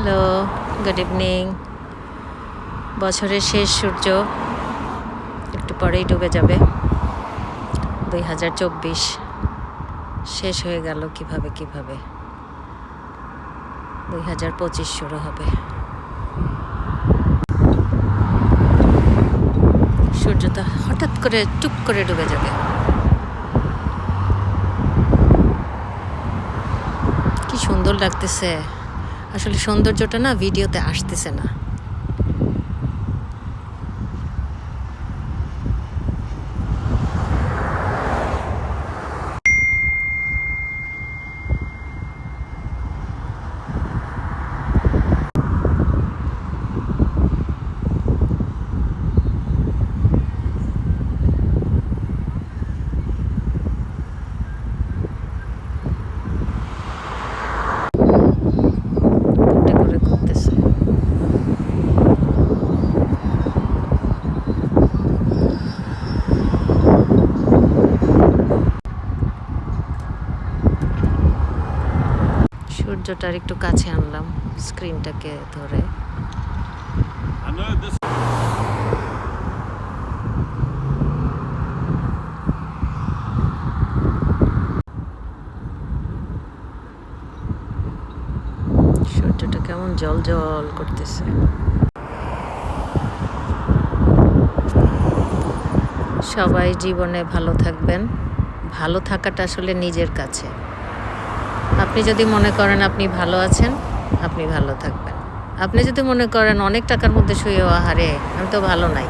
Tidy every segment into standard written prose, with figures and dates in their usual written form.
Hello, good evening. বছরের শেষ সূর্য একটু পরেই ডুবে যাবে। 2024 শেষ হয়ে গেল কিভাবে 2025 শুরু হবে। সূর্যটা হঠাৎ করে টুপ করে ডুবে যাবে। কি সুন্দর লাগতেছে। আসলে সৌন্দর্যটা না ভিডিওতে আসতেছে না। সূর্যটার একটু কাছে আনলাম স্ক্রিনটাকে ধরে। সূর্যটা কেমন জল জল করতেছে। সবাই জীবনে ভালো থাকবেন। ভালো থাকাটা আসলে নিজের কাছে। আপনি যদি মনে করেন আপনি ভালো আছেন, আপনি ভালো থাকবেন। আপনি যদি মনে করেন অনেক টাকার মধ্যে শুয়ে আহারে আমি তো ভালো নাই,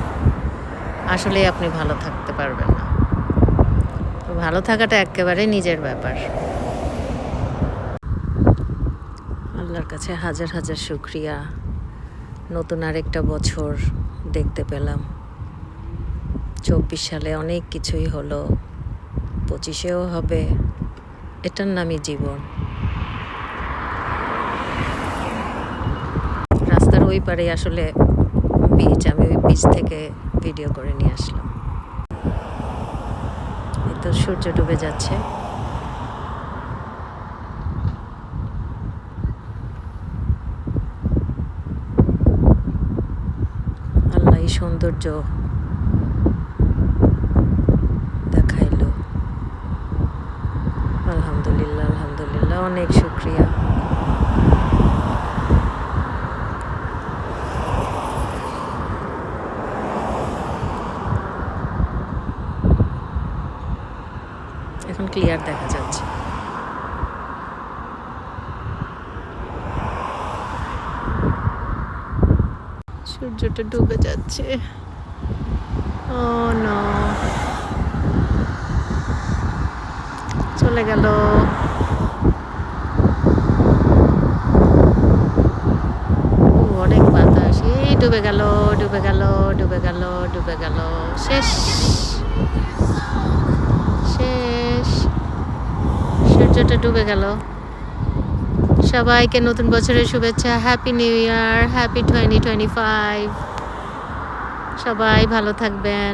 আসলে আপনি ভালো থাকতে পারবেন না। তো ভালো থাকাটা একেবারে নিজের ব্যাপার। আল্লাহর কাছে হাজার হাজার শুকরিয়া, নতুন আরেকটা বছর দেখতে পেলাম। 24 সালে অনেক কিছুই হলো, 25-এও হবে। এটার নামই জীবন। রাস্তার ওই পারে আসলে বিচ, আমি ওই বিচ থেকে ভিডিও করে নিয়ে আসলাম। এই তো সূর্য ডুবে যাচ্ছে। আল্লাহ এই সৌন্দর্য দেখাইলো। আলহামদুলিল্লাহ, আলহামদুলিল্লাহ, অনেক শুকরিয়া। এখন ক্লিয়ার দেখা যাচ্ছে। সূর্যটা ডুবে যাচ্ছে। ও নো, চলে গেল। অনেক বাতাস। এই ডুবে গেল, ডুবে গেল, ডুবে গেল, ডুবে গেল। শেষ শেষ, সূর্যটা ডুবে গেল। সবাইকে নতুন বছরের শুভেচ্ছা। Happy new year, happy 2025। সবাই ভালো থাকবেন।